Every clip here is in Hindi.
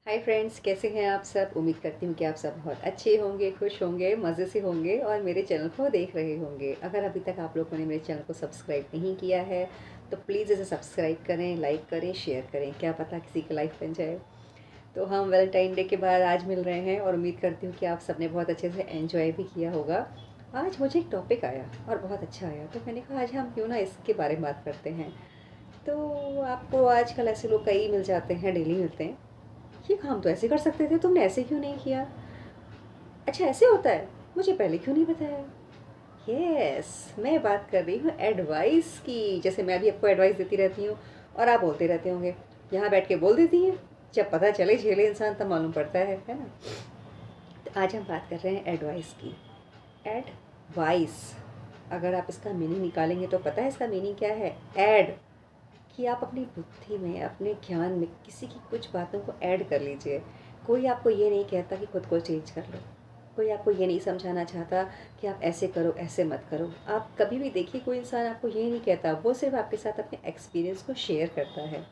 हाय फ्रेंड्स, कैसे हैं आप सब। उम्मीद करती हूँ कि आप सब बहुत अच्छे होंगे, खुश होंगे, मज़े से होंगे और मेरे चैनल को देख रहे होंगे। अगर अभी तक आप लोगों ने मेरे चैनल को सब्सक्राइब नहीं किया है तो प्लीज़ इसे सब्सक्राइब करें, लाइक करें, शेयर करें। क्या पता किसी की लाइफ बन जाए। तो हम वैलेंटाइन डे के बाद आज मिल रहे हैं और उम्मीद करती हूँ कि आप सबने बहुत अच्छे से एंजॉय भी किया होगा। आज मुझे एक टॉपिक आया और बहुत अच्छा आया, तो मैंने कहा आज हम क्यों ना इसके बारे में बात करते हैं। तो आपको आजकल ऐसे लोग कई मिल जाते हैं, डेली मिलते हैं। ये काम तो ऐसे कर सकते थे, तुमने ऐसे क्यों नहीं किया। अच्छा ऐसे होता है, मुझे पहले क्यों नहीं बताया। यस, मैं बात कर रही हूँ एडवाइस की। जैसे मैं भी आपको एडवाइस देती रहती हूँ और आप बोलते रहते होंगे। यहाँ बैठ के बोल देती हैं, जब पता चले झेले इंसान तब मालूम पड़ता है ना। तो आज हम बात कर रहे हैं एडवाइस की। एडवाइस, अगर आप इसका मीनिंग निकालेंगे तो पता है इसका मीनिंग क्या है। एड, कि आप अपनी बुद्धि में, अपने ज्ञान में किसी की कुछ बातों को ऐड कर लीजिए। कोई आपको ये नहीं कहता कि खुद को चेंज कर लो। कोई आपको ये नहीं समझाना चाहता कि आप ऐसे करो, ऐसे मत करो। आप कभी भी देखिए, कोई इंसान आपको ये नहीं कहता, वो सिर्फ आपके साथ अपने एक्सपीरियंस को शेयर करता है।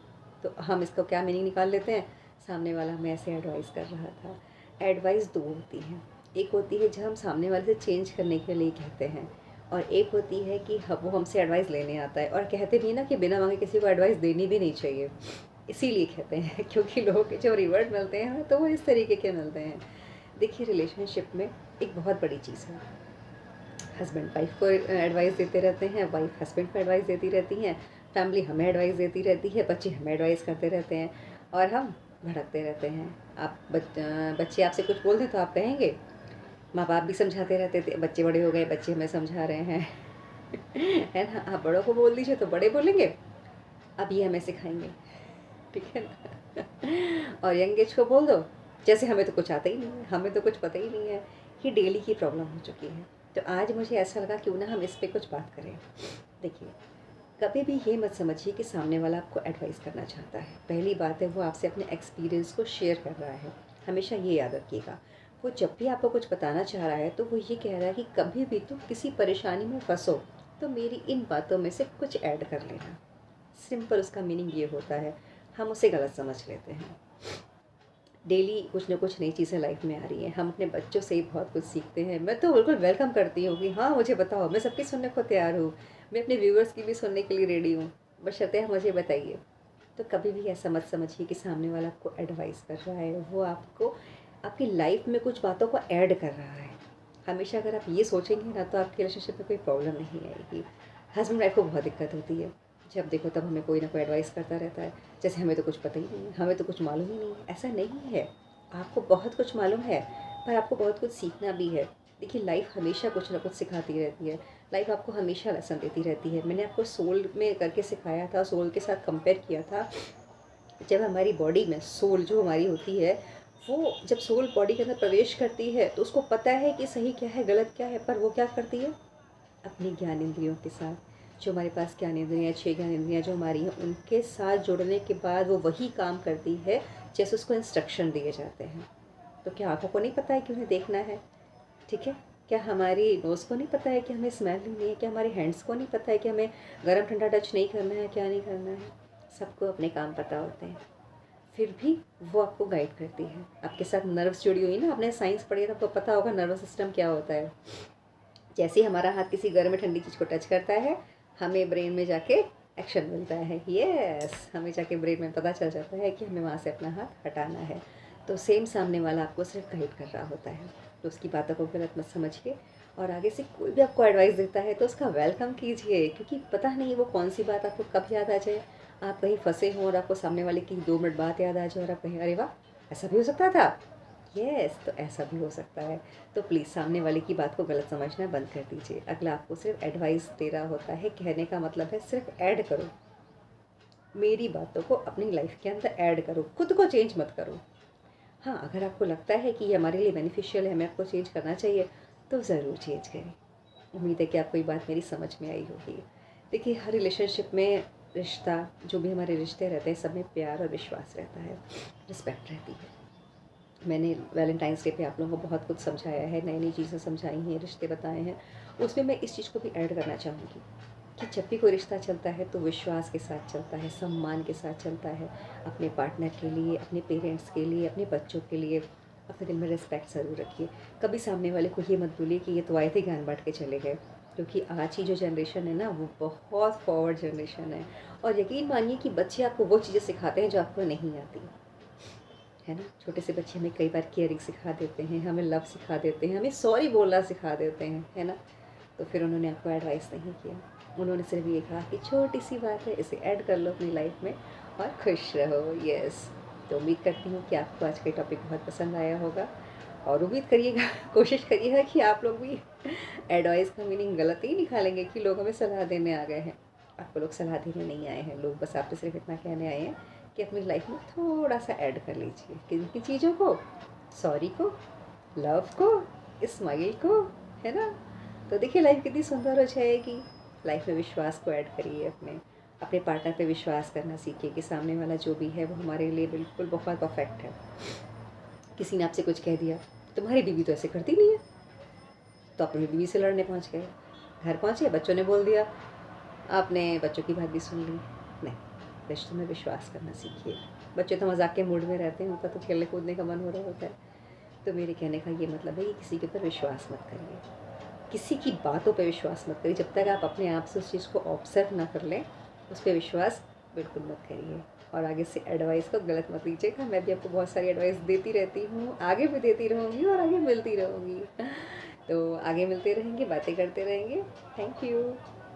तो हम इसको क्या मीनिंग निकाल लेते हैं। सामने वाला हमें ऐसे एडवाइस कर रहा था। एडवाइस दो होती हैं। एक होती है जब हम सामने वाले से चेंज करने के लिए कहते हैं, और एक होती है कि वो हमसे एडवाइस लेने आता है। और कहते भी ना कि बिना मांगे किसी को एडवाइस देनी भी नहीं चाहिए। इसीलिए कहते हैं क्योंकि लोगों के जो रिवर्ट मिलते हैं तो वो इस तरीके के मिलते हैं। देखिए, रिलेशनशिप में एक बहुत बड़ी चीज़ है। हस्बैंड वाइफ को एडवाइस देते रहते हैं, वाइफ हस्बैंड को एडवाइस देती रहती हैं, फैमिली हमें एडवाइस देती रहती है, बच्चे हमें एडवाइस करते रहते हैं और हम भड़कते रहते हैं। आप बच्चे आपसे कुछ बोल दें तो आप कहेंगे, माँ बाप भी समझाते रहते थे, बच्चे बड़े हो गए, बच्चे हमें समझा रहे हैं। है ना। आप बड़ों को बोल दीजिए तो बड़े बोलेंगे, अब ये हमें सिखाएंगे। ठीक है ना। और यंग एज को बोल दो, जैसे हमें तो कुछ आता ही नहीं है, हमें तो कुछ पता ही नहीं है। ये डेली की प्रॉब्लम हो चुकी है। तो आज मुझे ऐसा लगा क्यों ना हम इस पे कुछ बात करें। देखिए, कभी भी ये मत समझिए कि सामने वाला आपको एडवाइस करना चाहता है। पहली बात है, वो आपसे अपने एक्सपीरियंस को शेयर कर रहा है। हमेशा ये याद रखिएगा, वो जब भी आपको कुछ बताना चाह रहा है तो वो ये कह रहा है कि कभी भी तुम किसी परेशानी में फंसो तो मेरी इन बातों में से कुछ ऐड कर लेना। सिंपल उसका मीनिंग ये होता है। हम उसे गलत समझ लेते हैं। डेली कुछ ना कुछ नई चीज़ें लाइफ में आ रही हैं, हम अपने बच्चों से ही बहुत कुछ सीखते हैं। मैं तो बिल्कुल वेलकम करती हूँ कि हाँ मुझे बताओ, मैं सबकी सुनने को तैयार हूँ। मैं अपने व्यूवर्स की भी सुनने के लिए रेडी हूँ, बशर्ते आप मुझे बताइए। तो कभी भी ऐसा मत समझिए कि सामने वाला आपको एडवाइस कर रहा है, वो आपको आपकी लाइफ में कुछ बातों को ऐड कर रहा है। हमेशा अगर आप ये सोचेंगे ना तो आपकी रिलेशनशिप में कोई प्रॉब्लम नहीं आएगी। हस्बैंड वाइफ को बहुत दिक्कत होती है, जब देखो तब हमें कोई ना कोई एडवाइस करता रहता है, जैसे हमें तो कुछ पता ही नहीं है, हमें तो कुछ मालूम ही नहीं है। ऐसा नहीं है, आपको बहुत कुछ मालूम है, पर आपको बहुत कुछ सीखना भी है। देखिए, लाइफ हमेशा कुछ ना कुछ सिखाती रहती है। लाइफ आपको हमेशा लेसन देती रहती है। मैंने आपको सोल में करके सिखाया था, सोल के साथ कंपेयर किया था। जब हमारी बॉडी में सोल जो हमारी होती है, वो जब सोल बॉडी के अंदर प्रवेश करती है तो उसको पता है कि सही क्या है, गलत क्या है, पर वो क्या करती है, अपनी ज्ञान इंद्रियों के साथ, जो हमारे पास ज्ञान इंद्रियाँ, 6 ज्ञान इंद्रियाँ जो हमारी हैं, उनके साथ जुड़ने के बाद वो वही काम करती है जैसे उसको इंस्ट्रक्शन दिए जाते हैं। तो क्या आँखों को नहीं पता है कि उन्हें देखना है। ठीक है। क्या हमारी नोज़ को नहीं पता है कि हमें स्मेल लेनी है। क्या हमारे हैंड्स को नहीं पता है कि हमें गर्म ठंडा टच नहीं करना है, क्या नहीं करना है। सबको अपने काम पता होते हैं, फिर भी वो आपको गाइड करती है। आपके साथ नर्व्स जुड़ी हुई ना, आपने साइंस पढ़ी है तो आपको पता होगा नर्वस सिस्टम क्या होता है। जैसे ही हमारा हाथ किसी गर्म में ठंडी चीज़ को टच करता है, हमें ब्रेन में जाके एक्शन मिलता है। यस, हमें जाके ब्रेन में पता चल जाता है कि हमें वहाँ से अपना हाथ हटाना है। तो सेम सामने वाला आपको सिर्फ गाइड कर रहा होता है। तो उसकी बातों को गलत मत समझिए। और आगे से कोई भी आपको एडवाइस देता है तो उसका वेलकम कीजिए, क्योंकि पता नहीं वो कौन सी बात आपको कब याद आ जाए। आप कहीं फंसे हों और आपको सामने वाले की 2 मिनट बात याद आ जाए और आप कहें, अरे वाह, ऐसा भी हो सकता था। यस, तो ऐसा भी हो सकता है। तो प्लीज़ सामने वाले की बात को गलत समझना बंद कर दीजिए। अगला आपको सिर्फ एडवाइस दे रहा होता है, कहने का मतलब है सिर्फ ऐड करो, मेरी बातों को अपनी लाइफ के अंदर ऐड करो, खुद को चेंज मत करो। हाँ, अगर आपको लगता है कि ये हमारे लिए बेनिफिशियल है, हमें आपको चेंज करना चाहिए, तो ज़रूर चेंज करें। उम्मीद है कि आपको ये बात मेरी समझ में आई होगी। देखिए, हर रिलेशनशिप में रिश्ता, जो भी हमारे रिश्ते रहते हैं, सब में प्यार और विश्वास रहता है, रिस्पेक्ट रहती है। मैंने वैलेंटाइंस डे पे आप लोगों को बहुत कुछ समझाया है, नई नई चीज़ें समझाई हैं, रिश्ते बताए हैं। उसमें मैं इस चीज़ को भी ऐड करना चाहूँगी कि जब भी कोई रिश्ता चलता है तो विश्वास के साथ चलता है, सम्मान के साथ चलता है। अपने पार्टनर के लिए, अपने पेरेंट्स के लिए, अपने बच्चों के लिए अपने दिल में रिस्पेक्ट ज़रूर रखिए। कभी सामने वाले को ये मत बोलिए कि ये तो आए थे ज्ञान बांट के चले गए, क्योंकि आज की जो जनरेशन है ना वो बहुत फॉरवर्ड जनरेशन है। और यकीन मानिए कि बच्चे आपको वो चीज़ें सिखाते हैं जो आपको नहीं आती, है ना। छोटे से बच्चे हमें कई बार केयरिंग सिखा देते हैं, हमें लव सिखा देते हैं, हमें सॉरी बोलना सिखा देते हैं, है ना। तो फिर उन्होंने आपको एडवाइस नहीं किया, उन्होंने सिर्फ ये कहा कि छोटी सी बात है, इसे ऐड कर लो अपनी लाइफ में और खुश रहो। यस। तो उम्मीद करती हूँ कि आपको आज का टॉपिक बहुत पसंद आया होगा, और उम्मीद करिएगा कोशिश करिएगा कि आप लोग भी एडवाइस का मीनिंग गलत ही निकालेंगे कि लोग हमें सलाह देने आ गए हैं। आपको लोग सलाह देने नहीं आए हैं, लोग बस आपसे सिर्फ इतना कहने आए हैं कि अपनी लाइफ में थोड़ा सा ऐड कर लीजिए किन किन चीज़ों को, सॉरी को, लव को, स्माइल को, है ना। तो देखिए लाइफ कितनी सुंदर हो जाएगी। लाइफ में विश्वास को ऐड करिए, अपने अपने पार्टनर पे विश्वास करना सीखिए कि सामने वाला जो भी है वो हमारे लिए बिल्कुल बहुत परफेक्ट है। किसी ने आपसे कुछ कह दिया, तुम्हारी बीवी तो ऐसे करती नहीं है, तो अपनी बीवी से लड़ने पहुंच गए, घर पहुंचे, बच्चों ने बोल दिया, आपने बच्चों की बात भी सुन ली। नहीं, रिश्तों में विश्वास करना सीखिए। बच्चे तो मजाक के मूड में रहते हैं, उनका तो खेलने कूदने का मन हो रहा होता है। तो मेरे कहने का ये मतलब है कि किसी के ऊपर विश्वास मत करिए, किसी की बातों पे विश्वास मत करिए। जब तक आप अपने आप से उस चीज़ को ऑब्जर्व ना कर लें, उस पर विश्वास बिल्कुल मत करिए। और आगे से एडवाइस को गलत मत लीजिएगा। मैं भी आपको बहुत सारी एडवाइस देती रहती हूँ, आगे भी देती रहूँगी और आगे मिलती रहूँगी। तो आगे मिलते रहेंगे, बातें करते रहेंगे। Thank you.